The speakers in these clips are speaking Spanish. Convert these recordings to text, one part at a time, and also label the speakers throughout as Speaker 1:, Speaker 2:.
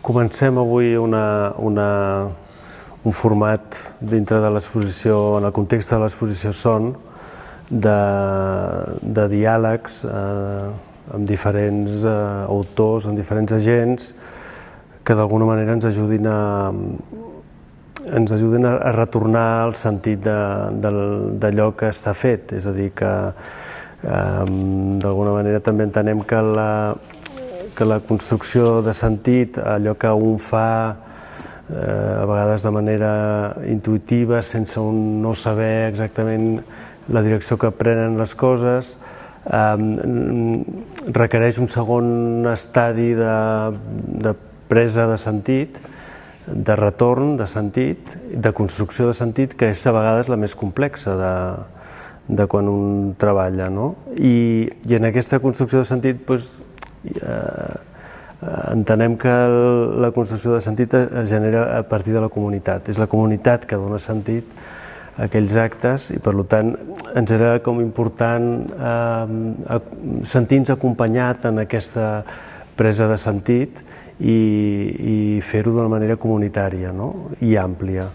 Speaker 1: Comencem avui un format dintre de l'exposició, en el context de l'exposició Son, de diàlegs amb diferents autors, amb diferents agents, que d'alguna manera ens ajudin a retornar al sentit d'allò que està fet. És a dir, que d'alguna manera també entenem que la construcció de sentit, allò que un fa a vegades de manera intuïtiva, sense no saber exactament la direcció que prenen les coses, requereix un segon estadi de presa de sentit, de retorn de sentit, de construcció de sentit, que és a vegades la més complexa de quan un treballa. I en aquesta construcció de sentit entenem que la construcció de sentit es genera a partir de la comunitat. És la comunitat que dona sentit a aquells actes i, per tant, ens era com important sentir-nos acompanyat en aquesta presa de sentit i fer-ho d'una manera comunitària i àmplia.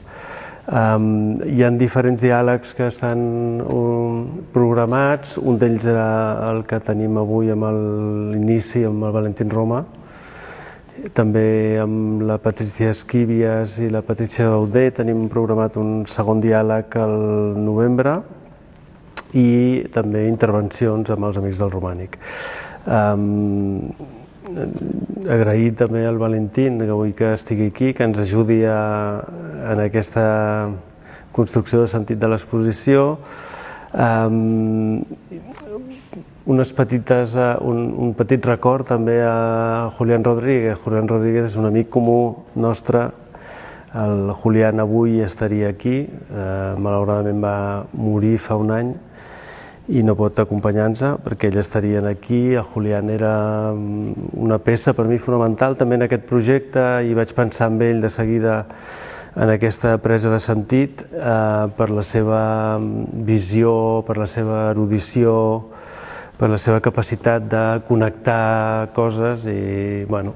Speaker 1: Hi ha diferents diàlegs que estan programats, un d'ells era el que tenim avui amb l'inici, amb el Valentín Roma, també amb la Patricia Esquivias i la Patricia Dauder tenim programat un segon diàleg al novembre i també intervencions amb els Amics del Romànic. Agrair també al Valentín, que vull que estigui aquí, que ens ajudi en aquesta construcció de sentit de l'exposició. Un petit record també a Julián Rodríguez. Julián Rodríguez és un amic comú nostre. El Julián avui estaria aquí, malauradament va morir fa un any i no pot acompanyar-nos perquè ell estaria aquí. El Julián era una peça per mi fonamental també en aquest projecte i vaig pensar en ell de seguida en aquesta presa de sentit per la seva visió, per la seva erudició, per la seva capacitat de connectar coses i, bueno,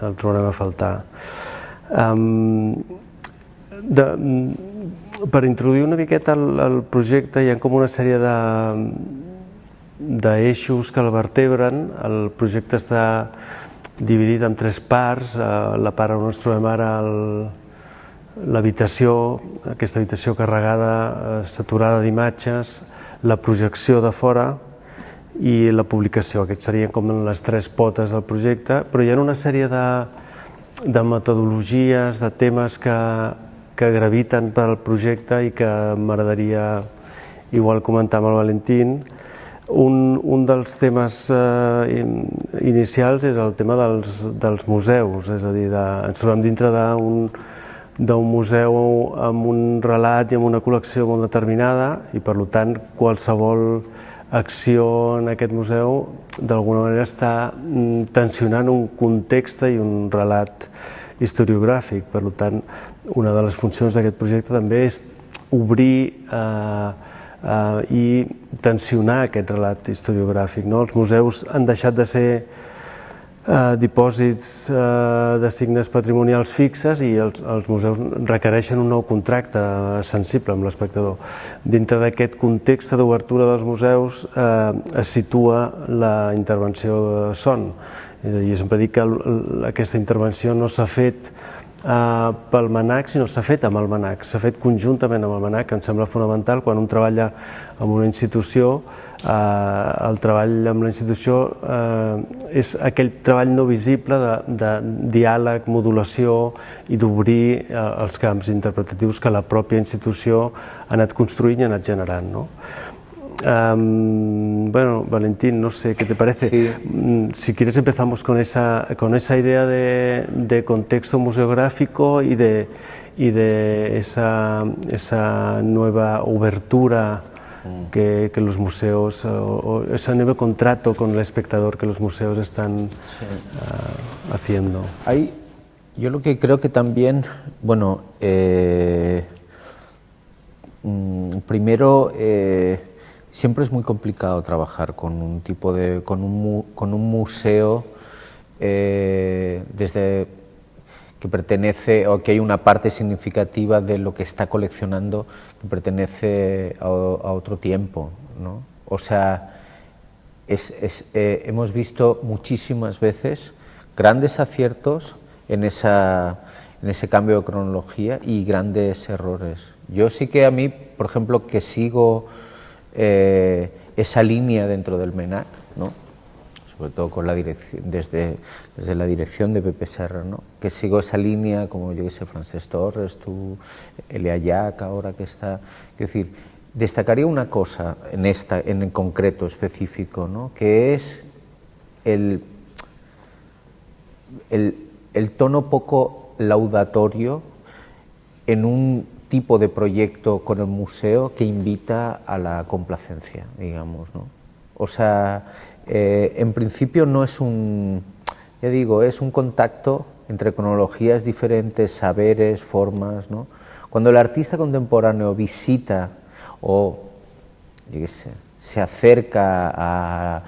Speaker 1: el trobarem a faltar. Per introduir una miqueta el projecte hi ha com una sèrie d'eixos que el vertebren. El projecte està dividit en 3 parts. La part on ens trobem ara, l'habitació, aquesta habitació carregada, saturada d'imatges, la projecció de fora i la publicació. Aquests serien com les 3 potes del projecte, però hi ha una sèrie de metodologies, de temes que graviten pel projecte i que m'agradaria igual comentar amb el Valentín. Un dels temes inicials és el tema dels museus, és a dir, ens trobem dintre d'un museu amb un relat i amb una col·lecció molt determinada i, per tant, qualsevol acció en aquest museu d'alguna manera està tensionant un context i un relat historiogràfic. Per tant, una de les funcions d'aquest projecte també és obrir i tensionar aquest relat historiogràfic. Els museus han deixat de ser dipòsits de signes patrimonials fixes i els museus requereixen un nou contracte sensible amb l'espectador. Dintre d'aquest context d'obertura dels museus es situa la intervenció de Son. Jo sempre dic que aquesta intervenció no s'ha fet pel MNAC, sinó s'ha fet amb el MNAC, s'ha fet conjuntament amb el MNAC, que em sembla fonamental quan un treballa en una institució. El treball amb la institució és aquell treball no visible de diàleg, modulació i d'obrir els camps interpretatius que la pròpia institució ha anat construint i ha anat generant. Bueno, Valentín, no sé qué te parece. Sí. Si quieres empezamos con esa idea de contexto museográfico y de esa nueva obertura que los museos, o ese nuevo contrato con el espectador que los museos están haciendo.
Speaker 2: Yo lo que creo que también, bueno, primero, siempre es muy complicado trabajar con un tipo de, con un museo desde que pertenece, o que hay una parte significativa de lo que está coleccionando que pertenece a otro tiempo, ¿no? O sea, hemos visto muchísimas veces grandes aciertos en ese cambio de cronología y grandes errores. Yo sí que a mí, por ejemplo, que sigo esa línea dentro del MENAC, ¿no? Sobre todo con la dirección, desde la dirección de Pepe Serra, ¿no? Que sigo esa línea, como yo que sé, Francesc Torres, tú, Elia Llach, ahora que está... Es decir, destacaría una cosa en concreto, específico, ¿no? Que es el tono poco laudatorio en un tipo de proyecto con el museo que invita a la complacencia, digamos, ¿no? O sea, en principio no es ya digo, es un contacto entre cronologías diferentes, saberes, formas, ¿no? Cuando el artista contemporáneo visita o, yo qué sé, se acerca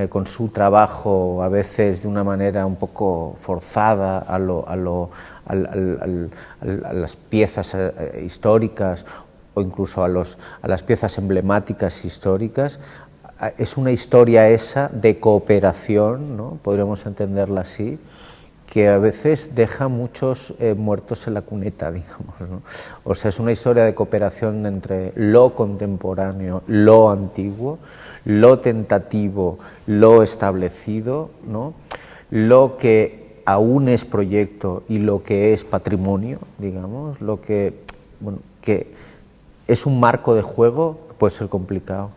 Speaker 2: con su trabajo, a veces de una manera un poco forzada, a las piezas históricas o incluso a las piezas emblemáticas históricas, es una historia esa de cooperación, ¿no? Podríamos entenderla así, que a veces deja muchos muertos en la cuneta, digamos, ¿no? O sea, es una historia de cooperación entre lo contemporáneo, lo antiguo, lo tentativo, lo establecido, ¿no? Lo que aún es proyecto y lo que es patrimonio, digamos, lo que, bueno, que es un marco de juego que puede ser complicado.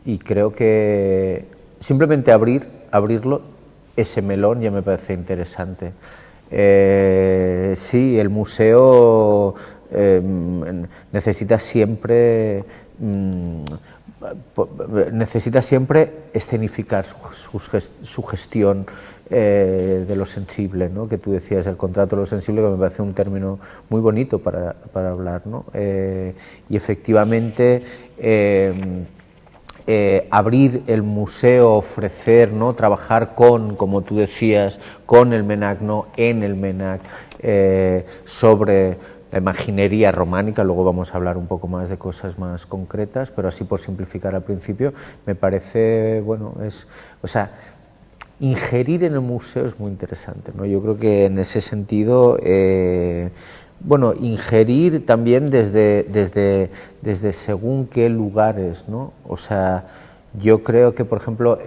Speaker 2: Y creo que simplemente abrirlo, ese melón, ya me parece interesante. Sí, el museo necesita siempre escenificar su gestión de lo sensible, ¿no? Que tú decías, el contrato de lo sensible, que me parece un término muy bonito para hablar, ¿no? Y efectivamente abrir el museo, ofrecer, ¿no? Trabajar como tú decías, con el MENAC, no en el MENAC, sobre la imaginería románica. Luego vamos a hablar un poco más de cosas más concretas, pero así por simplificar al principio, me parece, bueno, o sea, ingerir en el museo es muy interesante, ¿no? Yo creo que en ese sentido, bueno, ingerir también desde según qué lugares, ¿no? O sea, yo creo que, por ejemplo,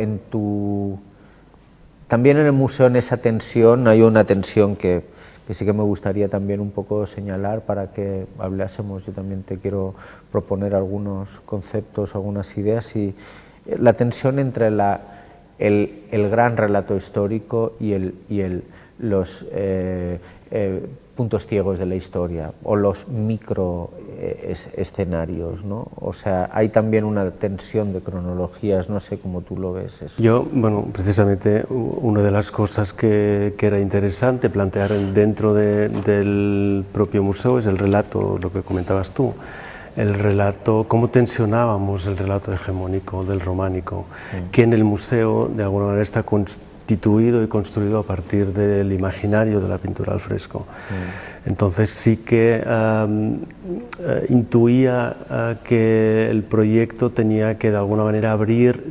Speaker 2: también en el museo, en esa tensión, hay una tensión que sí que me gustaría también un poco señalar para que hablásemos. Yo también te quiero proponer algunos conceptos, algunas ideas, y la tensión entre el gran relato histórico y los puntos ciegos de la historia, o los micro escenarios, ¿no? O sea, hay también una tensión de cronologías, no sé cómo tú lo ves eso.
Speaker 1: Yo, bueno, precisamente una de las cosas que era interesante plantear dentro del propio museo es el relato, lo que comentabas tú, el relato, cómo tensionábamos el relato hegemónico del románico, que en el museo de alguna manera está constituido y construido a partir del imaginario de la pintura al fresco. Entonces sí que intuía que el proyecto tenía que de alguna manera abrir,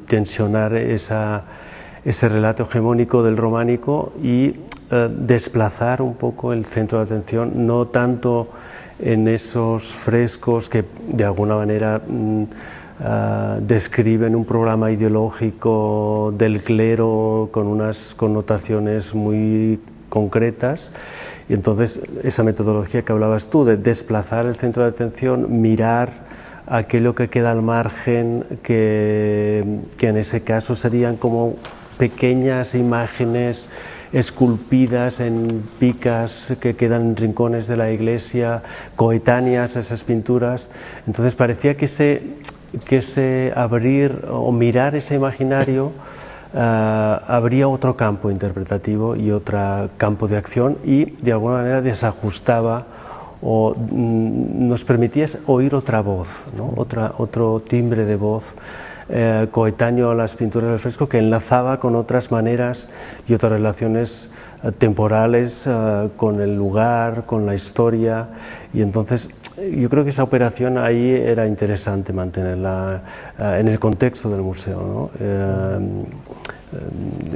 Speaker 1: tensionar ese relato hegemónico del románico y desplazar un poco el centro de atención, no tanto en esos frescos que de alguna manera describen un programa ideológico del clero con unas connotaciones muy concretas, y entonces esa metodología que hablabas tú de desplazar el centro de atención, mirar aquello que queda al margen, que en ese caso serían como pequeñas imágenes esculpidas en picas que quedan en rincones de la iglesia, coetáneas a esas pinturas. Entonces parecía que que ese abrir o mirar ese imaginario habría otro campo interpretativo y otro campo de acción y de alguna manera desajustaba o nos permitía oír otra voz, ¿no? Otro timbre de voz coetáneo a las pinturas del fresco que enlazaba con otras maneras y otras relaciones temporales con el lugar, con la historia, y entonces yo creo que esa operación ahí era interesante mantenerla en el contexto del museo, ¿no?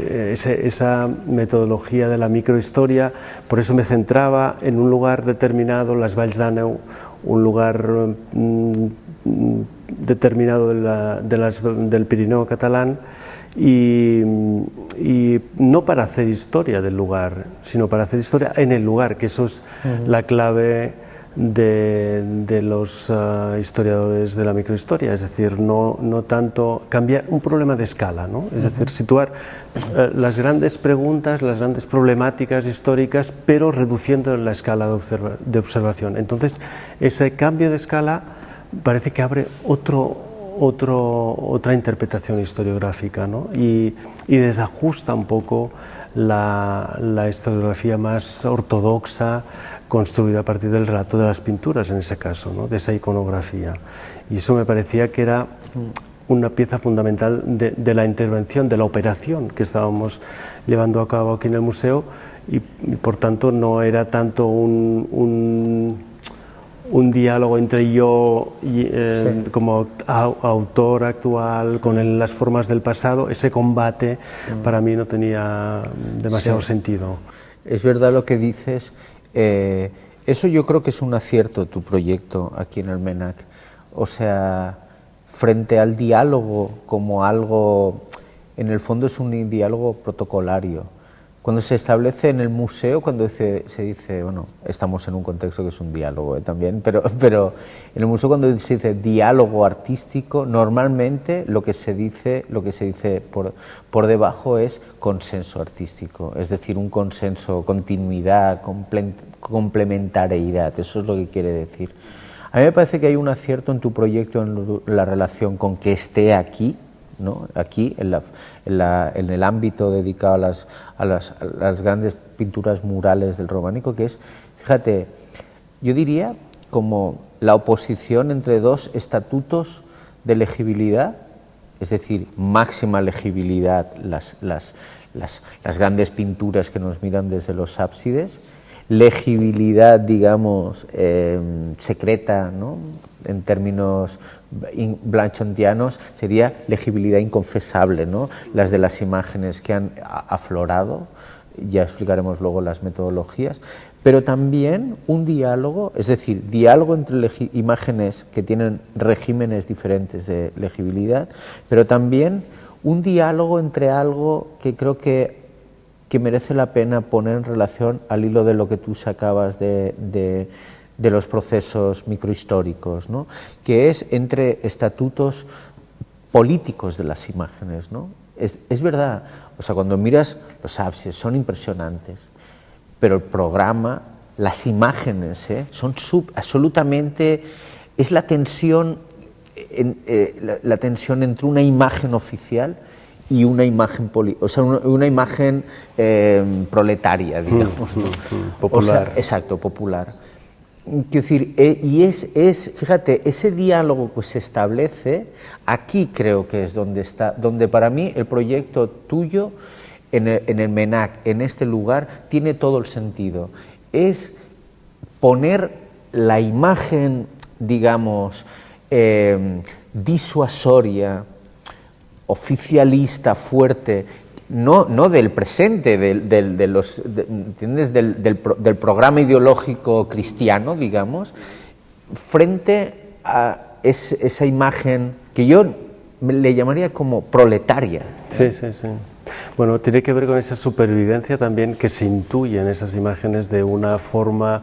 Speaker 1: Esa metodología de la microhistoria, por eso me centraba en un lugar determinado, las Valls d'Àneu, un lugar determinado del Pirineo catalán, y no para hacer historia del lugar, sino para hacer historia en el lugar, que eso es la clave de los historiadores de la microhistoria, es decir, no tanto cambiar un problema de escala, ¿no? Es decir, situar las grandes preguntas, las grandes problemáticas históricas, pero reduciendo la escala de observación. Entonces, ese cambio de escala parece que abre otra interpretación historiográfica, ¿no? y desajusta un poco la historiografía más ortodoxa, construida a partir del relato de las pinturas, en ese caso, ¿no? De esa iconografía. Y eso me parecía que era una pieza fundamental de la intervención, de la operación que estábamos llevando a cabo aquí en el museo, y por tanto no era tanto un diálogo entre yo y, como autor actual con las formas del pasado. Ese combate para mí no tenía demasiado sentido.
Speaker 2: Es verdad lo que dices. Eso yo creo que es un acierto tu proyecto aquí en el MENAC. O sea, frente al diálogo como algo, en el fondo es un diálogo protocolario. Cuando se establece en el museo, cuando se dice, bueno, estamos en un contexto que es un diálogo también, pero en el museo cuando se dice diálogo artístico, normalmente lo que se dice por debajo es consenso artístico, es decir, un consenso, continuidad, complementariedad, eso es lo que quiere decir. A mí me parece que hay un acierto en tu proyecto en la relación con que esté aquí, ¿no? Aquí, en el ámbito dedicado a las grandes pinturas murales del románico, que es, fíjate, yo diría como la oposición entre dos estatutos de legibilidad, es decir, máxima legibilidad, las grandes pinturas que nos miran desde los ábsides, legibilidad, digamos, secreta, ¿no? En términos blanchontianos sería legibilidad inconfesable, ¿no? Las de las imágenes que han aflorado, ya explicaremos luego las metodologías, pero también un diálogo, es decir, diálogo entre imágenes que tienen regímenes diferentes de legibilidad, pero también un diálogo entre algo que creo que merece la pena poner en relación al hilo de lo que tú sacabas de los procesos microhistóricos, ¿no? Que es entre estatutos políticos de las imágenes, ¿no? Es verdad, o sea, cuando miras los ábsides son impresionantes, pero el programa, las imágenes, son absolutamente, es la tensión entre una imagen oficial y una imagen una imagen proletaria, digamos, ¿no?
Speaker 1: Popular.
Speaker 2: O sea, exacto, popular. Quiero decir, y fíjate, ese diálogo que se establece, aquí creo que es donde para mí el proyecto tuyo en el MENAC, en este lugar, tiene todo el sentido. Es poner la imagen, digamos, disuasoria, oficialista, fuerte, no del presente, ¿entiendes? Del programa ideológico cristiano, digamos, frente a esa imagen que yo le llamaría como proletaria.
Speaker 1: Sí, sí, sí. Bueno, tiene que ver con esa supervivencia también que se intuye en esas imágenes de una forma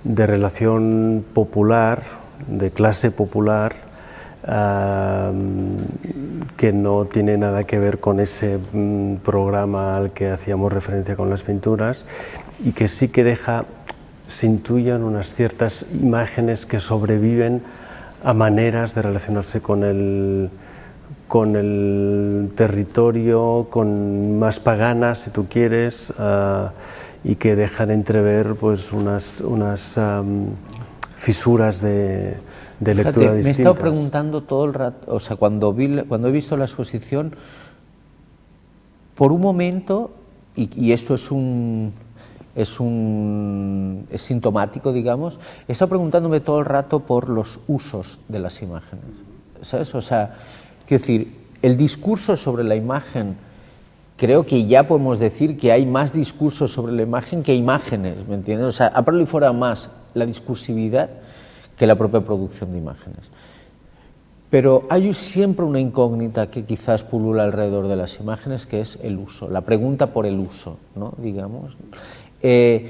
Speaker 1: de relación popular, de clase popular, que no tiene nada que ver con ese programa al que hacíamos referencia con las pinturas, y que sí que se intuyen unas ciertas imágenes que sobreviven a maneras de relacionarse con el territorio, con más paganas, si tú quieres, y que dejan entrever pues unas fisuras de lectura distintas.
Speaker 2: Me he estado preguntando todo el rato, o sea, cuando he visto la exposición, por un momento, y esto es sintomático, digamos, he estado preguntándome todo el rato por los usos de las imágenes, ¿sabes? O sea, quiero decir, el discurso sobre la imagen, creo que ya podemos decir que hay más discursos sobre la imagen que imágenes, ¿me entiendes? O sea, ha proliferado más la discursividad que la propia producción de imágenes. Pero hay siempre una incógnita que quizás pulula alrededor de las imágenes, que es el uso, la pregunta por el uso, ¿no? Digamos. Es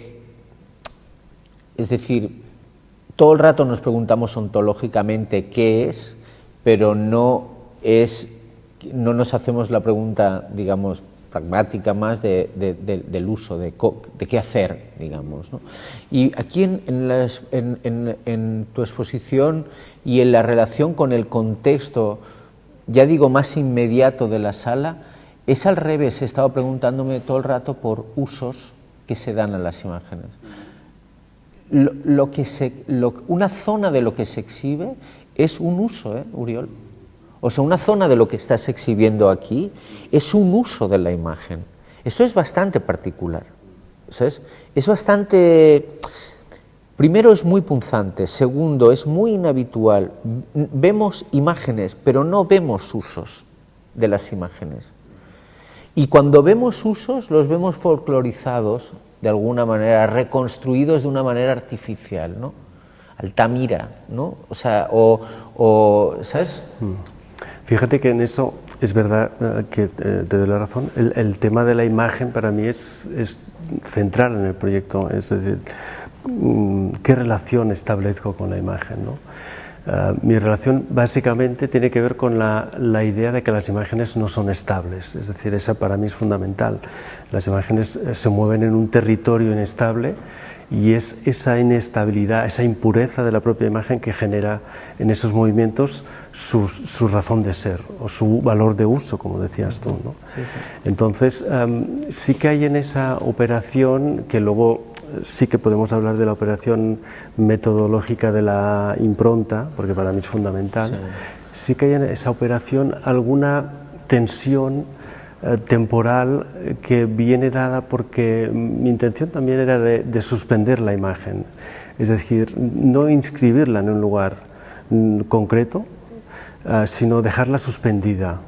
Speaker 2: decir, todo el rato nos preguntamos ontológicamente qué es, pero no nos hacemos la pregunta, digamos, pragmática más del uso, de qué hacer, digamos, ¿no? Y aquí en tu exposición y en la relación con el contexto, ya digo, más inmediato de la sala, es al revés. He estado preguntándome todo el rato por usos que se dan a las imágenes. Una zona de lo que se exhibe es un uso, Uriol. O sea, una zona de lo que estás exhibiendo aquí es un uso de la imagen. Eso es bastante particular, ¿sabes? Es bastante... Primero, es muy punzante. Segundo, es muy inhabitual. Vemos imágenes, pero no vemos usos de las imágenes. Y cuando vemos usos, los vemos folclorizados, de alguna manera, reconstruidos de una manera artificial, ¿no? Altamira, ¿no? O sea, ¿sabes?
Speaker 1: Fíjate que en eso es verdad que te doy la razón. El tema de la imagen para mí es central en el proyecto, es decir, qué relación establezco con la imagen, ¿no? Mi relación básicamente tiene que ver con la idea de que las imágenes no son estables, es decir, esa para mí es fundamental. Las imágenes se mueven en un territorio inestable y es esa inestabilidad, esa impureza de la propia imagen que genera en esos movimientos su razón de ser o su valor de uso, como decías tú, ¿no? Sí, sí. Entonces, sí que hay en esa operación, que luego sí que podemos hablar de la operación metodológica de la impronta, porque para mí es fundamental, sí que hay en esa operación alguna tensión temporal que viene dada porque mi intención también era de suspender la imagen, es decir, no inscribirla en un lugar concreto, sino dejarla suspendida,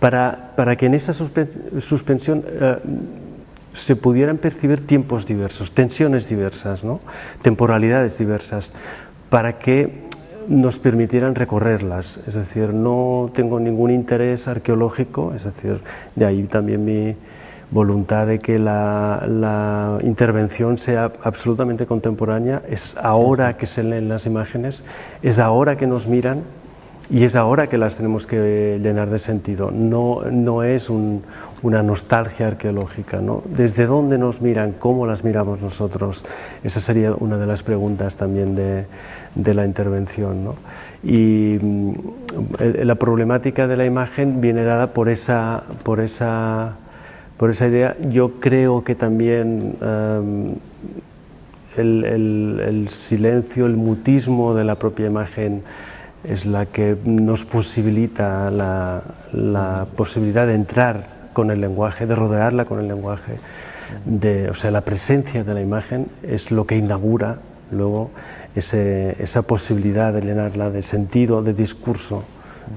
Speaker 1: para que en esa suspensión se pudieran percibir tiempos diversos, tensiones diversas, ¿no? Temporalidades diversas, para que nos permitieran recorrerlas. Es decir, no tengo ningún interés arqueológico, es decir, de ahí también mi voluntad de que la intervención sea absolutamente contemporánea. Es ahora que se leen las imágenes, es ahora que nos miran y es ahora que las tenemos que llenar de sentido. No es una nostalgia arqueológica, ¿no? ¿Desde dónde nos miran? ¿Cómo las miramos nosotros? Esa sería una de las preguntas también de la intervención, ¿no? Y la problemática de la imagen viene dada por esa idea. Yo creo que también el silencio, el mutismo de la propia imagen es la que nos posibilita la posibilidad de entrar con el lenguaje, de rodearla con el lenguaje, o sea, la presencia de la imagen es lo que inaugura luego esa posibilidad de llenarla de sentido, de discurso,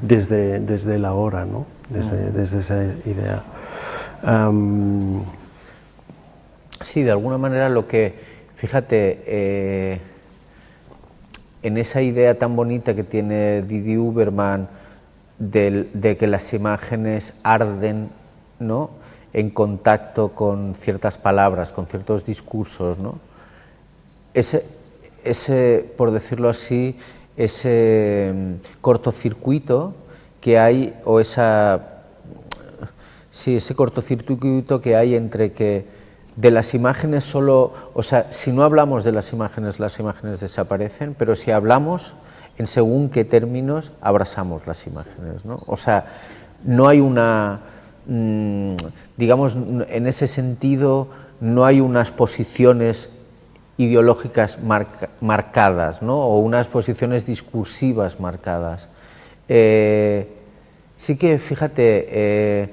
Speaker 1: desde la hora, ¿no? Desde esa idea.
Speaker 2: Sí, de alguna manera lo que, fíjate, en esa idea tan bonita que tiene Didi Huberman de que las imágenes arden, ¿no?, en contacto con ciertas palabras, con ciertos discursos, ¿no? Ese, por decirlo así, ese cortocircuito que hay, o ese cortocircuito que hay entre que de las imágenes solo, o sea, si no hablamos de las imágenes desaparecen, pero si hablamos, en según qué términos abrazamos las imágenes, ¿no? O sea, no hay una, digamos, en ese sentido, no hay unas posiciones ideológicas marcadas, ¿no? O unas posiciones discursivas marcadas. Sí que, fíjate,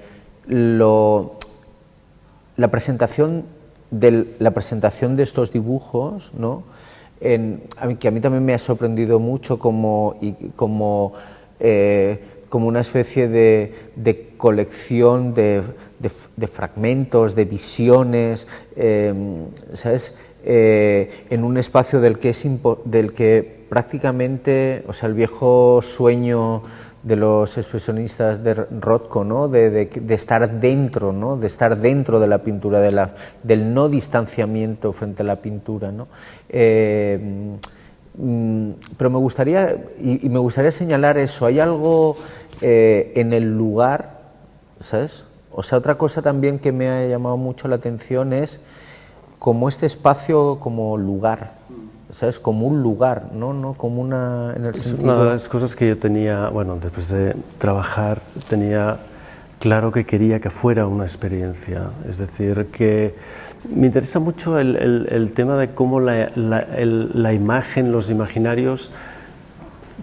Speaker 2: la presentación de estos dibujos, ¿no? Que a mí también me ha sorprendido mucho como una especie de colección de fragmentos, de visiones, ¿sabes? En un espacio del que prácticamente, o sea, el viejo sueño de los expresionistas de Rothko, ¿no? de estar dentro, ¿no? De estar dentro de la pintura, del no distanciamiento frente a la pintura, ¿no? Pero me gustaría señalar eso. Hay algo en el lugar, ¿sabes? O sea, otra cosa también que me ha llamado mucho la atención es como este espacio como lugar, ¿sabes? Como un lugar, ¿no? Como una... En el sentido...
Speaker 1: Una de las cosas que yo tenía, bueno, después de trabajar, tenía claro que quería que fuera una experiencia. Es decir, que me interesa mucho el tema de cómo la imagen, los imaginarios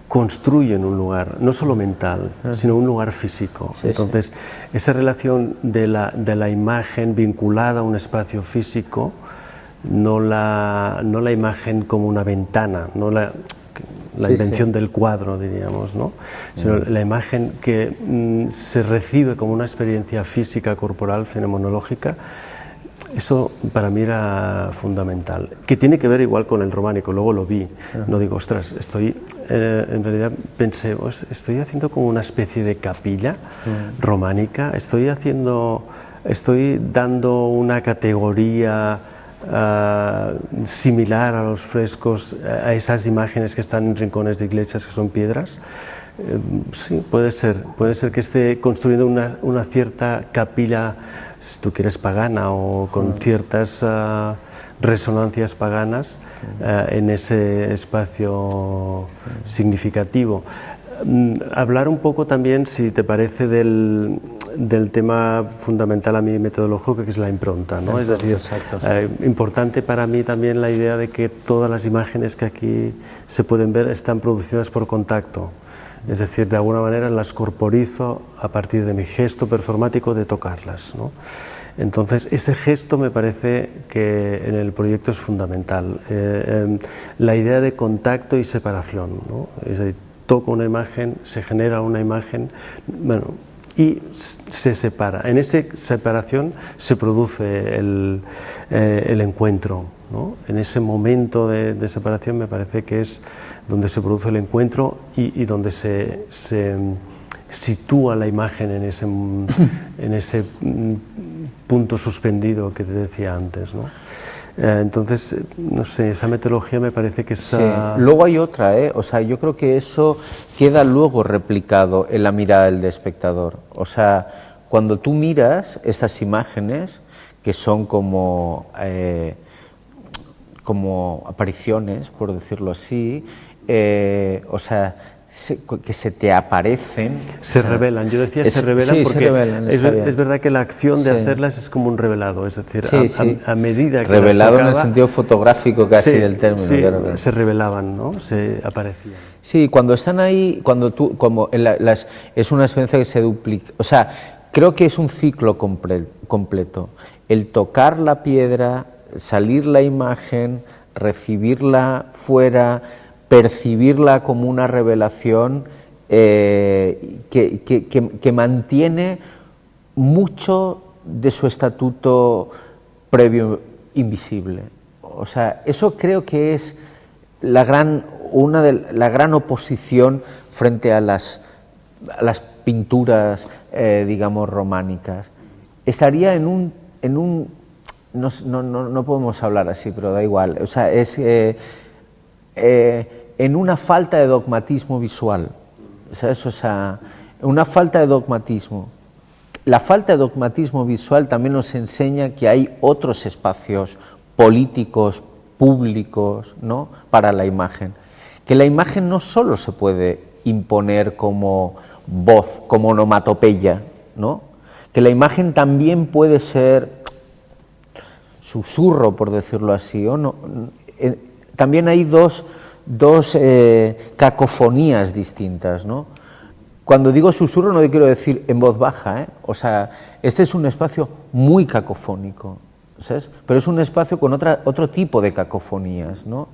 Speaker 1: construyen un lugar, no solo mental, sino un lugar físico. Sí, entonces, esa relación de la imagen vinculada a un espacio físico, no la imagen como una ventana, no la invención del cuadro, diríamos, ¿no? Sino la imagen que se recibe como una experiencia física, corporal, fenomenológica. Eso para mí era fundamental, que tiene que ver igual con el románico. Luego lo vi, no digo, ostras, en realidad pensé, estoy haciendo como una especie de capilla románica, estoy dando una categoría similar a los frescos, a esas imágenes que están en rincones de iglesias que son piedras. Sí, puede ser que esté construyendo una cierta capilla, si tú quieres, pagana, o con ciertas resonancias paganas en ese espacio significativo. Hablar un poco también, si te parece, del tema fundamental a mi metodológico, que es la impronta, ¿no? Es decir, importante para mí también la idea de que todas las imágenes que aquí se pueden ver están producidas por contacto. Es decir, de alguna manera las corporizo a partir de mi gesto performático de tocarlas, ¿no? Entonces, ese gesto me parece que en el proyecto es fundamental. La idea de contacto y separación, ¿no? Es decir, toco una imagen, se genera una imagen, bueno, y se separa. En esa separación se produce el encuentro, ¿no? En ese momento de separación me parece que es donde se produce el encuentro y donde se sitúa la imagen en ese punto suspendido que te decía antes, ¿no? Entonces, no sé, esa metodología me parece que es...
Speaker 2: Sí. Luego hay otra, o sea, yo creo que eso queda luego replicado en la mirada del espectador. O sea, cuando tú miras estas imágenes, que son como apariciones, por decirlo así, o sea, que se te aparecen.
Speaker 1: Se revelan, yo decía se revelan porque es verdad que la acción de hacerlas es como un revelado, es decir, a medida que
Speaker 2: revelado
Speaker 1: las tocaba,
Speaker 2: en el sentido fotográfico casi del término.
Speaker 1: Sí,
Speaker 2: claro que...
Speaker 1: se revelaban, ¿no? Se aparecían.
Speaker 2: Sí, cuando están ahí, es una experiencia que se duplica, o sea, creo que es un ciclo completo. El tocar la piedra, salir la imagen, recibirla fuera, percibirla como una revelación que mantiene mucho de su estatuto previo invisible. O sea, eso creo que es la gran oposición frente a las pinturas, digamos, románicas. Estaría en un no podemos hablar así, pero da igual. O sea, es en una falta de dogmatismo visual, ¿sabes? O sea, una falta de dogmatismo. la falta de dogmatismo visual también nos enseña que hay otros espacios políticos, públicos, ¿no?, para la imagen. Que la imagen no solo se puede imponer como voz, como onomatopeya, ¿no?, que la imagen también puede ser susurro, por decirlo así, ¿o no? También hay dos cacofonías distintas, ¿no? Cuando digo susurro no quiero decir en voz baja, ¿eh? O sea, este es un espacio muy cacofónico, ¿sabes? Pero es un espacio con otro tipo de cacofonías, ¿no?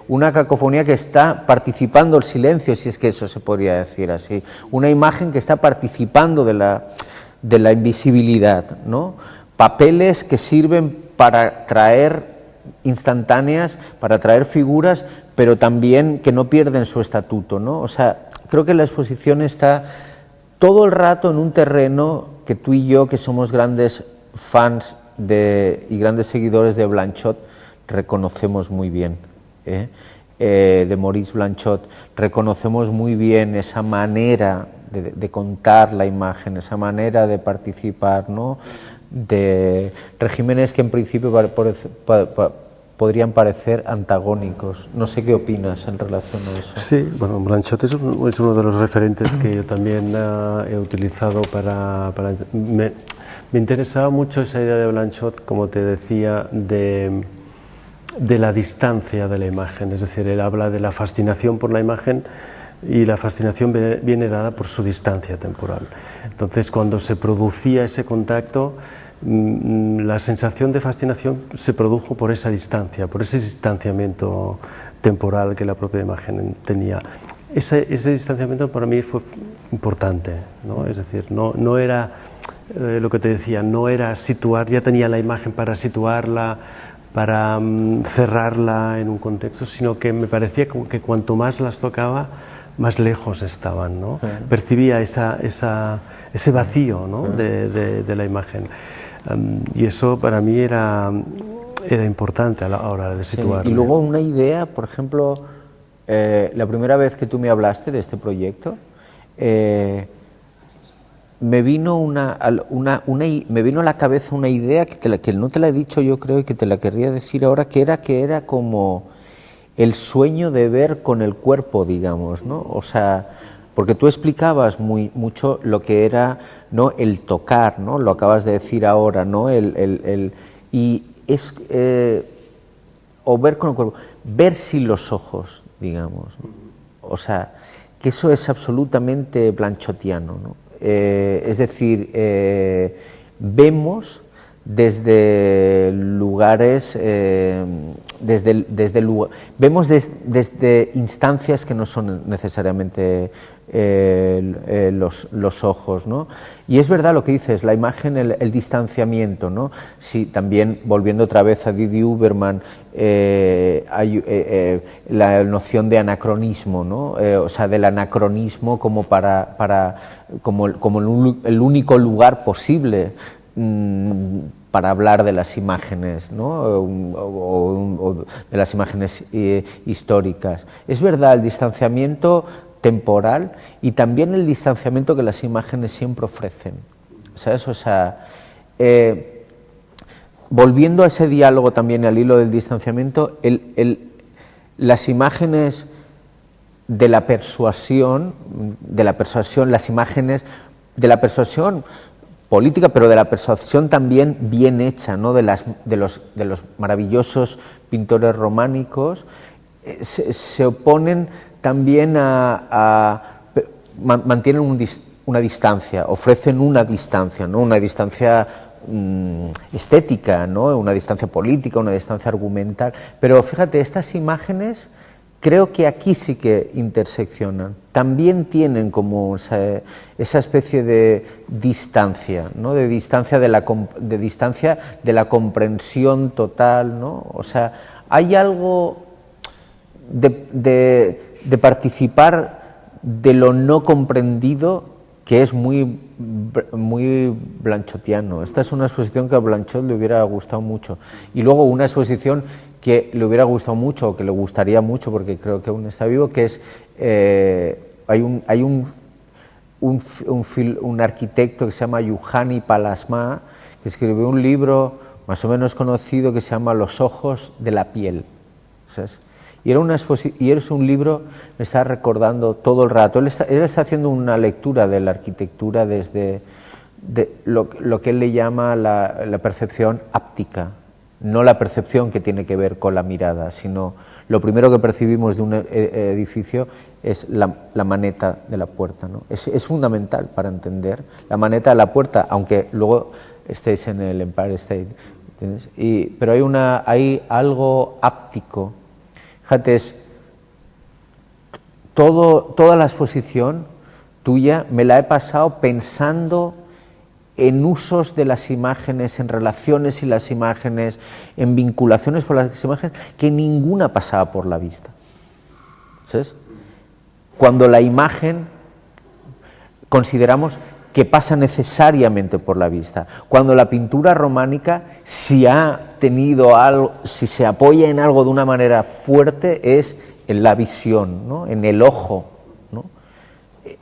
Speaker 2: Una cacofonía que está participando el silencio, si es que eso se podría decir así, una imagen que está participando de la invisibilidad, ¿no? Papeles que sirven para traer instantáneas, para traer figuras, pero también que no pierden su estatuto, ¿no? O sea, creo que la exposición está todo el rato en un terreno que tú y yo, que somos grandes fans y grandes seguidores de Blanchot, reconocemos muy bien, de Maurice Blanchot, reconocemos muy bien esa manera de contar la imagen, esa manera de participar, ¿no?, de regímenes que en principio podrían parecer antagónicos. No sé qué opinas en relación a eso.
Speaker 1: Sí, bueno, Blanchot es uno de los referentes que yo también he utilizado me interesaba mucho esa idea de Blanchot, como te decía, de la distancia de la imagen, es decir, él habla de la fascinación por la imagen y la fascinación viene dada por su distancia temporal. Entonces, cuando se producía ese contacto, la sensación de fascinación se produjo por esa distancia, por ese distanciamiento temporal que la propia imagen tenía. Ese distanciamiento para mí fue importante, ¿no? Es decir, no era lo que te decía, no era situar, ya tenía la imagen para situarla, para cerrarla en un contexto, sino que me parecía como que cuanto más las tocaba, más lejos estaban, ¿no? Percibía ese vacío, ¿no?, de la imagen. Y eso para mí era importante a la hora de situarme.
Speaker 2: Sí. Y luego una idea, por ejemplo, la primera vez que tú me hablaste de este proyecto, me vino me vino a la cabeza una idea que no te la he dicho yo, creo, y que te la querría decir ahora, que era como el sueño de ver con el cuerpo, digamos, ¿no? O sea, porque tú explicabas mucho lo que era, ¿no?, el tocar, ¿no? Lo acabas de decir ahora, ¿no? Y es o ver con el cuerpo, ver sin los ojos, digamos, ¿no? O sea, que eso es absolutamente blanchotiano, ¿no? Es decir, vemos desde lugares, vemos desde instancias que no son necesariamente los ojos, ¿no? Y es verdad lo que dices, la imagen, el distanciamiento, ¿no? Sí, también volviendo otra vez a Didi Huberman, hay la noción de anacronismo, ¿no? O sea, del anacronismo como como el único lugar posible para hablar de las imágenes, ¿no? o de las imágenes históricas. Es verdad, el distanciamiento temporal y también el distanciamiento que las imágenes siempre ofrecen, ¿sabes? O sea, volviendo a ese diálogo también al hilo del distanciamiento, las imágenes de la persuasión, las imágenes de la persuasión política, pero de la persuasión también bien hecha, ¿no?, de los maravillosos pintores románicos, se oponen también mantienen una distancia, ofrecen una distancia, ¿no?, una distancia estética, ¿no?, una distancia política, una distancia argumental, pero fíjate, estas imágenes creo que aquí sí que interseccionan, también tienen como esa especie de distancia, ¿no?, de distancia de la comprensión total, ¿no? O sea, hay algo de participar de lo no comprendido que es muy blanchotiano. Esta es una exposición que a Blanchot le hubiera gustado mucho. Y luego una exposición que le hubiera gustado mucho, o que le gustaría mucho, porque creo que aún está vivo, que es, hay un un arquitecto que se llama Juhani Pallasmaa, que escribió un libro más o menos conocido que se llama Los ojos de la piel, ¿sabes? Y es un libro, me está recordando todo el rato, él está haciendo una lectura de la arquitectura desde lo que él le llama la percepción áptica, no la percepción que tiene que ver con la mirada, sino lo primero que percibimos de un edificio es la maneta de la puerta, ¿no? Es fundamental para entender la maneta de la puerta, aunque luego estéis en el Empire State, ¿entiendes? Pero hay algo áptico. Fíjate, toda la exposición tuya me la he pasado pensando en usos de las imágenes, en relaciones y las imágenes, en vinculaciones por las imágenes, que ninguna pasaba por la vista. ¿Sabes? Cuando la imagen consideramos que pasa necesariamente por la vista. Cuando la pintura románica, si ha tenido algo, si se apoya en algo de una manera fuerte, es en la visión, ¿no? En el ojo, ¿no?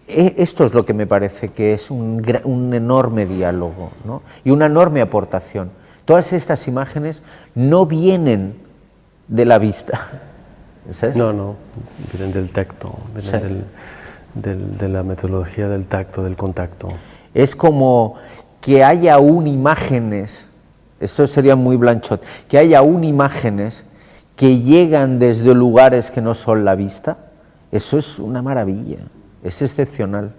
Speaker 2: Esto es lo que me parece que es un enorme diálogo, ¿no? Y una enorme aportación. Todas estas imágenes no vienen de la vista, ¿sabes?
Speaker 1: No, vienen del tacto, vienen de la metodología del tacto, del contacto.
Speaker 2: Es como que haya aún imágenes, eso sería muy Blanchot, que haya aún imágenes que llegan desde lugares que no son la vista. Eso es una maravilla, es excepcional.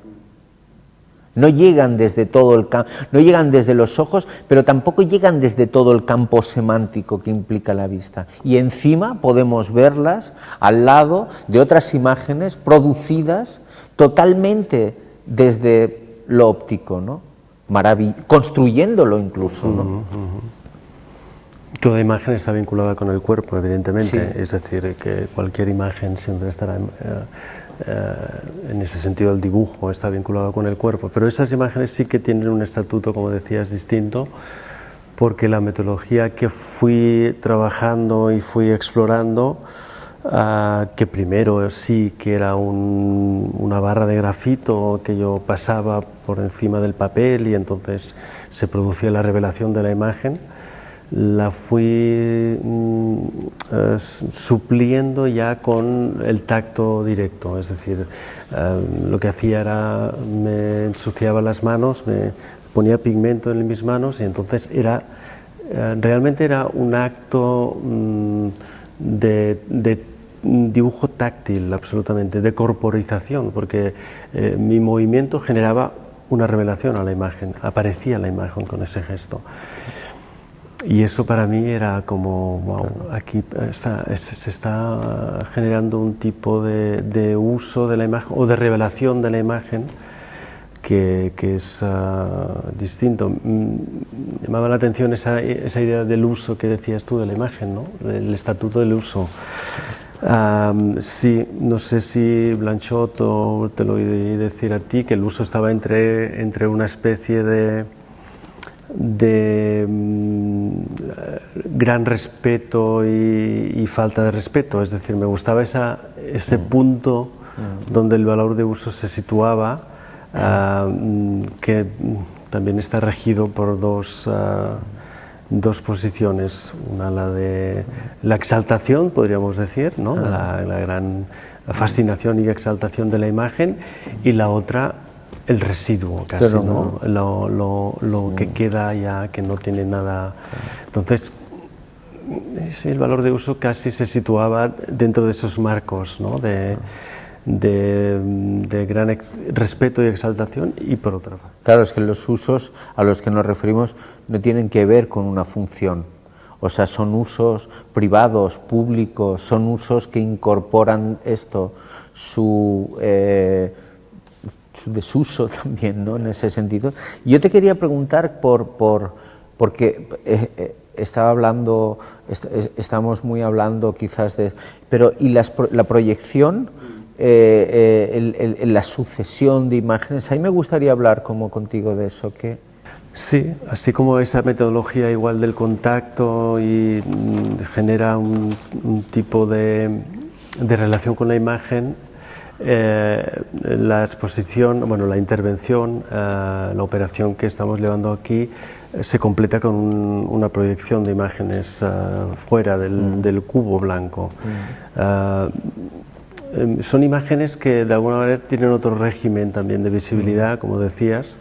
Speaker 2: No llegan desde todo el campo, no llegan desde los ojos, pero tampoco llegan desde todo el campo semántico que implica la vista. Y encima podemos verlas al lado de otras imágenes producidas totalmente desde lo óptico, ¿no? Construyéndolo incluso, ¿no?
Speaker 1: Toda imagen está vinculada con el cuerpo, evidentemente,
Speaker 2: Sí.
Speaker 1: es decir, que cualquier imagen siempre estará, en ese sentido el dibujo está vinculado con el cuerpo, pero esas imágenes sí que tienen un estatuto, como decías, distinto, porque la metodología que fui trabajando y fui explorando, que primero sí que era una barra de grafito que yo pasaba por encima del papel y entonces se producía la revelación de la imagen, la fui supliendo ya con el tacto directo, es decir, lo que hacía era me ensuciaba las manos, me ponía pigmento en mis manos y entonces realmente era un acto de dibujo táctil, absolutamente, de corporización, porque mi movimiento generaba una revelación a la imagen, aparecía la imagen con ese gesto. Y eso para mí era como, wow, aquí se está generando un tipo de uso de la imagen o de revelación de la imagen que es distinto. Llamaba la atención esa idea del uso que decías tú de la imagen, ¿no? El estatuto del uso. Sí, no sé si Blanchot o te lo oí decir a ti, que el uso estaba entre una especie de gran respeto y falta de respeto, es decir, me gustaba ese punto donde el valor de uso se situaba, que también está regido por dos posiciones, una la de la exaltación, podríamos decir, ¿no? La gran fascinación y exaltación de la imagen, y la otra el residuo casi, pero ¿no? Lo que queda ya, que no tiene nada. Entonces, sí, el valor de uso casi se situaba dentro de esos marcos, ¿no? de gran respeto y exaltación, y por otra parte.
Speaker 2: Claro, es que los usos a los que nos referimos no tienen que ver con una función. O sea, son usos privados, públicos, son usos que incorporan esto, su desuso también, ¿no? En ese sentido. Yo te quería preguntar porque estamos muy hablando quizás de, pero ¿y la proyección, la sucesión de imágenes? Ahí me gustaría hablar contigo de eso, que
Speaker 1: sí, así como esa metodología igual del contacto y genera un tipo de relación con la imagen. La exposición, bueno, la intervención, la operación que estamos llevando aquí se completa con una proyección de imágenes fuera del cubo blanco. Son imágenes que de alguna manera tienen otro régimen también de visibilidad, como decías,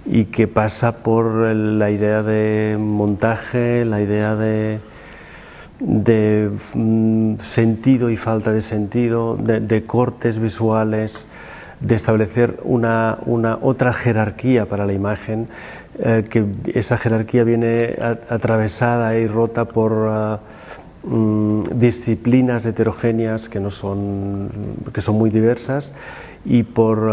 Speaker 1: y que pasa por la idea de montaje, la idea de sentido y falta de sentido, de cortes visuales, de establecer una otra jerarquía para la imagen, que esa jerarquía viene atravesada y rota por disciplinas heterogéneas que son muy diversas, y por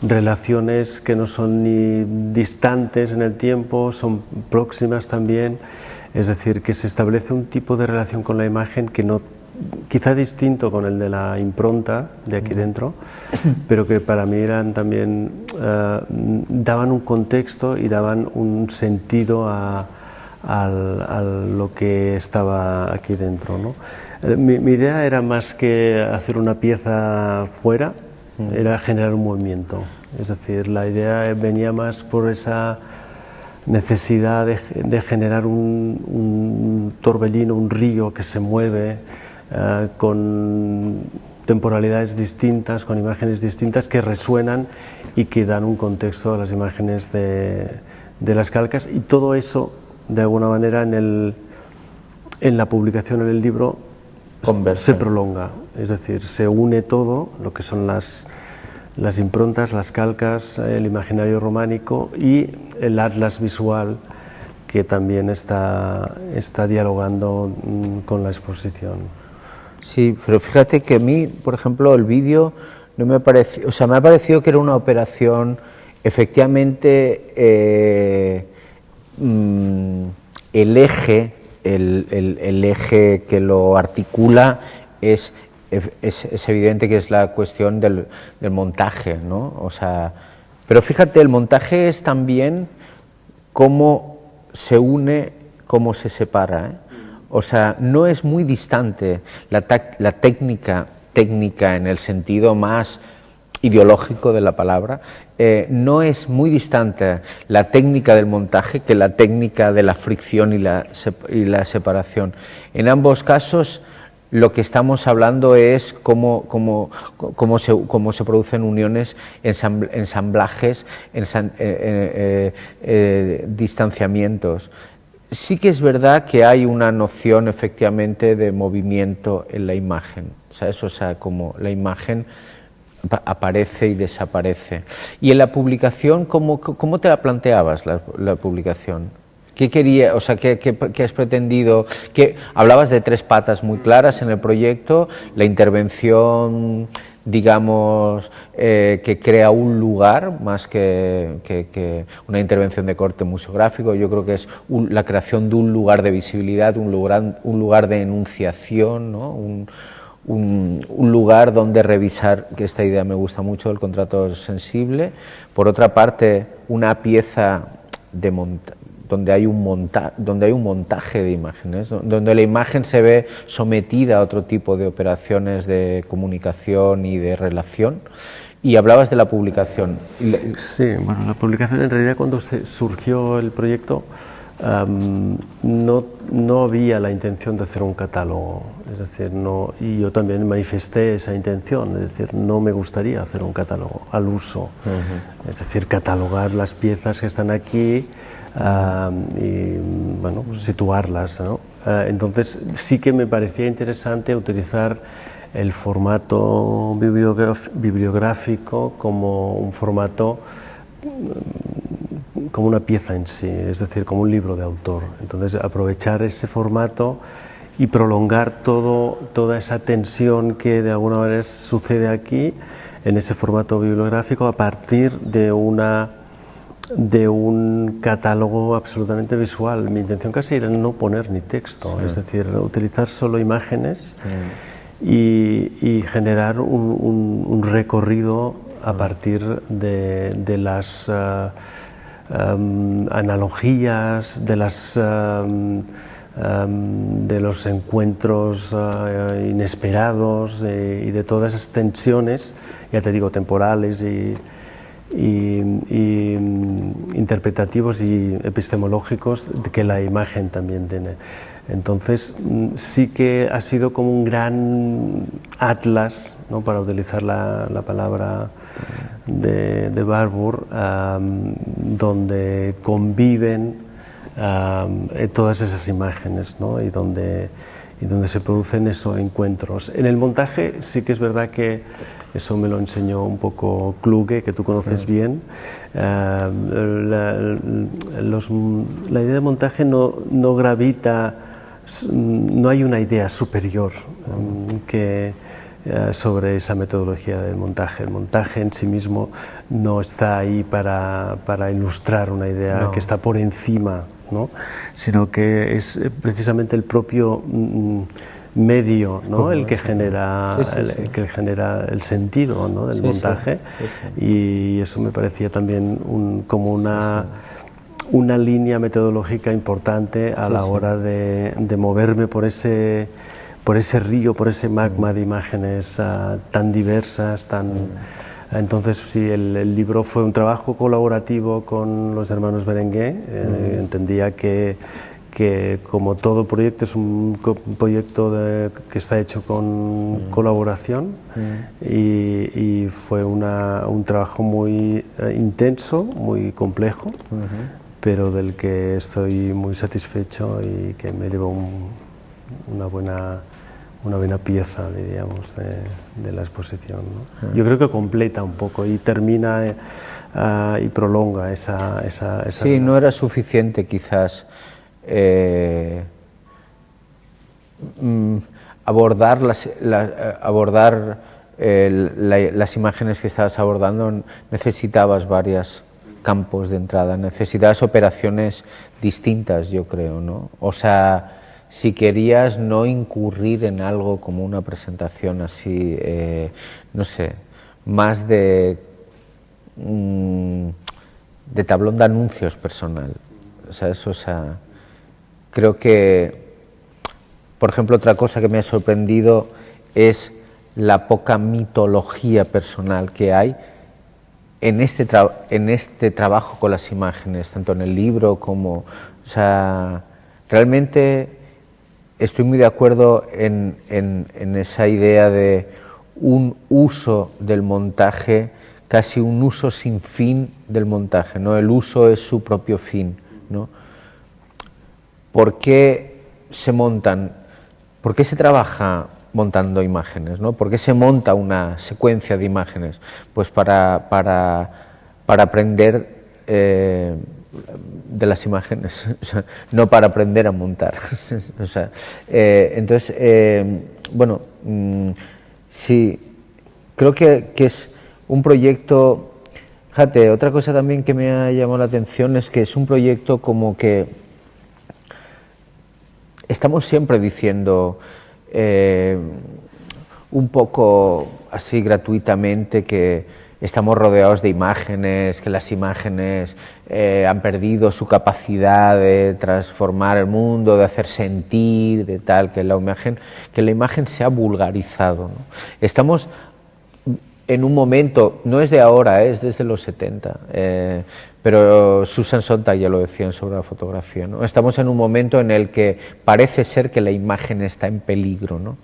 Speaker 1: relaciones que no son ni distantes en el tiempo, son próximas también. Es decir, que se establece un tipo de relación con la imagen que no, quizá distinto con el de la impronta de aquí dentro, pero que para mí eran también, daban un contexto y daban un sentido a lo que estaba aquí dentro, ¿no? Mi idea era más que hacer una pieza fuera, era generar un movimiento. Es decir, la idea venía más por esa necesidad de generar un torbellino, un río que se mueve con temporalidades distintas, con imágenes distintas que resuenan y que dan un contexto a las imágenes de las calcas, y todo eso de alguna manera en la publicación, en el libro, se prolonga. Es decir, se une todo lo que son las improntas, las calcas, el imaginario románico y el atlas visual, que también está dialogando con la exposición.
Speaker 2: Sí, pero fíjate que a mí, por ejemplo, el vídeo no me pareció, o sea, me ha parecido que era una operación efectivamente el eje que lo articula es evidente que es la cuestión del montaje, ¿no? O sea, pero fíjate, el montaje es también cómo se une, cómo se separa, ¿eh? O sea, no es muy distante la técnica en el sentido más ideológico de la palabra, no es muy distante la técnica del montaje que la técnica de la fricción y la separación. En ambos casos lo que estamos hablando es cómo se producen uniones, ensamblajes, distanciamientos. Sí que es verdad que hay una noción efectivamente de movimiento en la imagen, ¿sabes? O sea, como la imagen aparece y desaparece. Y en la publicación, ¿cómo te la planteabas la publicación? ¿Qué quería, o sea, qué has pretendido? Hablabas de tres patas muy claras en el proyecto: la intervención, digamos, que crea un lugar, más que una intervención de corte museográfico. Yo creo que es la creación de un lugar de visibilidad, un lugar de enunciación, ¿no? Un lugar donde revisar, que esta idea me gusta mucho, el contrato sensible. Por otra parte, una pieza donde hay un montaje de imágenes, donde la imagen se ve sometida a otro tipo de operaciones de comunicación y de relación. Y hablabas de la publicación.
Speaker 1: Sí, bueno, la publicación, en realidad, cuando surgió el proyecto, no había la intención de hacer un catálogo, es decir, y yo también manifesté esa intención, es decir, no me gustaría hacer un catálogo al uso, es decir, catalogar las piezas que están aquí y, bueno, situarlas, ¿no? Entonces sí que me parecía interesante utilizar el formato bibliográfico como un formato, como una pieza en sí, es decir, como un libro de autor. Entonces, aprovechar ese formato y prolongar toda esa tensión que de alguna manera sucede aquí, en ese formato bibliográfico, a partir de un catálogo absolutamente visual. Mi intención casi era no poner ni texto, es decir, utilizar solo imágenes y generar un recorrido a partir de las analogías, de las de los encuentros inesperados y de todas esas tensiones, ya te digo, temporales y interpretativos y epistemológicos que la imagen también tiene. Entonces sí que ha sido como un gran atlas, ¿no?, para utilizar la palabra de Barbour, donde conviven todas esas imágenes, ¿no?, y donde se producen esos encuentros. En el montaje sí que es verdad que eso me lo enseñó un poco Kluge, que tú conoces bien. La idea de montaje no gravita, no hay una idea superior sobre esa metodología del montaje. El montaje en sí mismo no está ahí para ilustrar una idea que está por encima, ¿no?, sino que es precisamente el propio medio, ¿no?, el que genera, que genera el sentido, ¿no?, del montaje. Y eso me parecía también como una línea metodológica importante a la hora de moverme por ese río, por ese magma de imágenes tan diversas, Entonces sí, el libro fue un trabajo colaborativo con los hermanos Berenguer. Entendía que como todo proyecto es un proyecto que está hecho con colaboración, y fue un trabajo muy intenso, muy complejo, pero del que estoy muy satisfecho y que me llevó una buena pieza, diríamos, de la exposición, ¿no? Yo creo que completa un poco y termina y prolonga esa...
Speaker 2: Sí, no era suficiente quizás abordar las imágenes que estabas abordando. Necesitabas varios campos de entrada, necesitabas operaciones distintas, yo creo, ¿no? O sea, si querías no incurrir en algo como una presentación así, no sé, más de tablón de anuncios personal, ¿sabes? O sea, creo que, por ejemplo, otra cosa que me ha sorprendido es la poca mitología personal que hay en este trabajo con las imágenes, tanto en el libro como... O sea, realmente estoy muy de acuerdo en esa idea de un uso del montaje, casi un uso sin fin del montaje, ¿no? El uso es su propio fin, ¿no? ¿Por qué se trabaja montando imágenes, ¿no? ¿Por qué se monta una secuencia de imágenes? Pues para aprender de las imágenes, o sea, no para aprender a montar. O sea, entonces, bueno, sí, creo que es un proyecto. Fíjate, otra cosa también que me ha llamado la atención es que es un proyecto como que estamos siempre diciendo un poco así gratuitamente que estamos rodeados de imágenes, que las imágenes han perdido su capacidad de transformar el mundo, de hacer sentir, de tal, que la imagen se ha vulgarizado, ¿no? Estamos en un momento, no es de ahora, es desde los 70, pero Susan Sontag ya lo decía sobre la fotografía, ¿no? Estamos en un momento en el que parece ser que la imagen está en peligro, ¿no?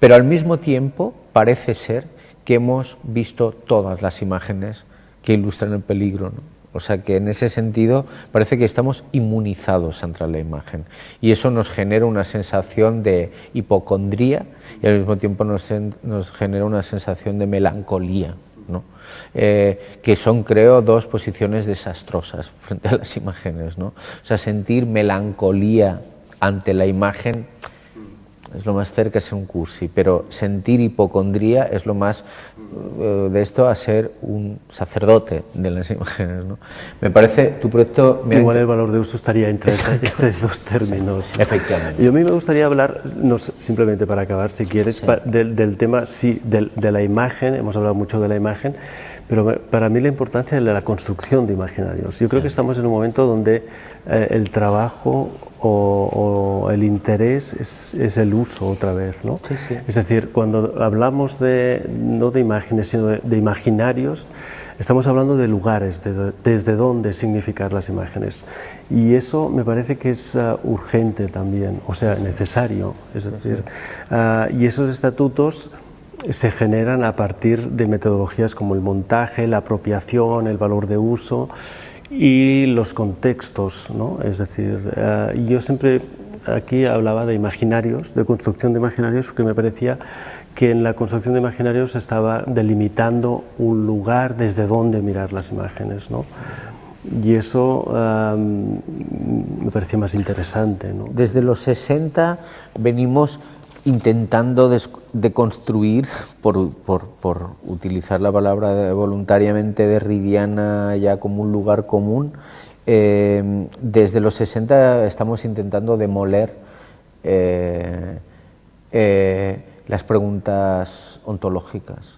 Speaker 2: Pero al mismo tiempo parece ser que hemos visto todas las imágenes que ilustran el peligro, ¿no? O sea que en ese sentido parece que estamos inmunizados ante la imagen, y eso nos genera una sensación de hipocondría y al mismo tiempo nos genera una sensación de melancolía, ¿no? Que son, creo, dos posiciones desastrosas frente a las imágenes, ¿no? O sea, sentir melancolía ante la imagen es lo más cerca a ser un cursi, pero sentir hipocondría es lo más de esto a ser un sacerdote de las imágenes, ¿no? Me parece, tu proyecto...
Speaker 1: Igual el valor de uso estaría entre estos dos términos.
Speaker 2: Efectivamente.
Speaker 1: Y a mí me gustaría hablar, no, simplemente para acabar, si quieres,
Speaker 2: Sí.
Speaker 1: del tema, sí, de la imagen, hemos hablado mucho de la imagen, pero para mí la importancia de la construcción de imaginarios. Yo creo que estamos en un momento donde el trabajo o el interés es el uso otra vez, ¿no?
Speaker 2: Sí, sí.
Speaker 1: Es decir, cuando hablamos no de imágenes, sino de imaginarios, estamos hablando de lugares, desde dónde significar las imágenes. Y eso me parece que es urgente también, o sea, necesario. Es decir, y esos estatutos se generan a partir de metodologías como el montaje, la apropiación, el valor de uso y los contextos, ¿no? Es decir, yo siempre aquí hablaba de imaginarios, de construcción de imaginarios, porque me parecía que en la construcción de imaginarios se estaba delimitando un lugar desde donde mirar las imágenes, ¿no? Y eso me parecía más interesante, ¿no?
Speaker 2: Desde los 60 venimos intentando deconstruir, por utilizar la palabra voluntariamente derridiana ya como un lugar común, desde los 60 estamos intentando demoler las preguntas ontológicas,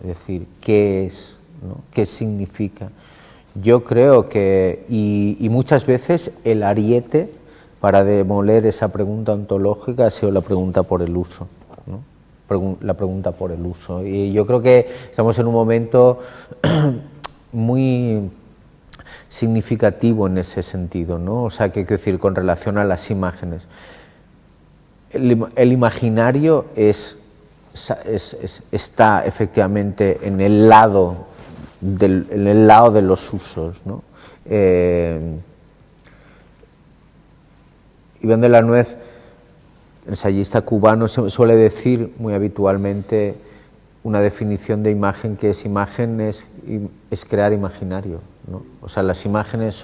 Speaker 2: es decir, ¿qué es? ¿No? ¿Qué significa? Yo creo que, y muchas veces el ariete para demoler esa pregunta ontológica ha sido la pregunta por el uso, ¿no? La pregunta por el uso. Y yo creo que estamos en un momento muy significativo en ese sentido, ¿no? O sea, que quiero decir, con relación a las imágenes. El imaginario está efectivamente en el lado de los usos, ¿no? Iván de la Nuez, ensayista cubano, suele decir muy habitualmente una definición de imagen, que es imagen es crear imaginario, ¿no? O sea, las imágenes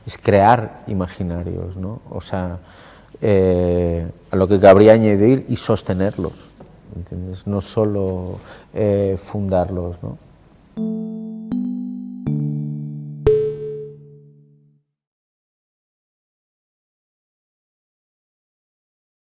Speaker 2: es crear imaginarios, ¿no? O sea, a lo que cabría añadir y sostenerlos, ¿entiendes? No solo fundarlos, ¿no?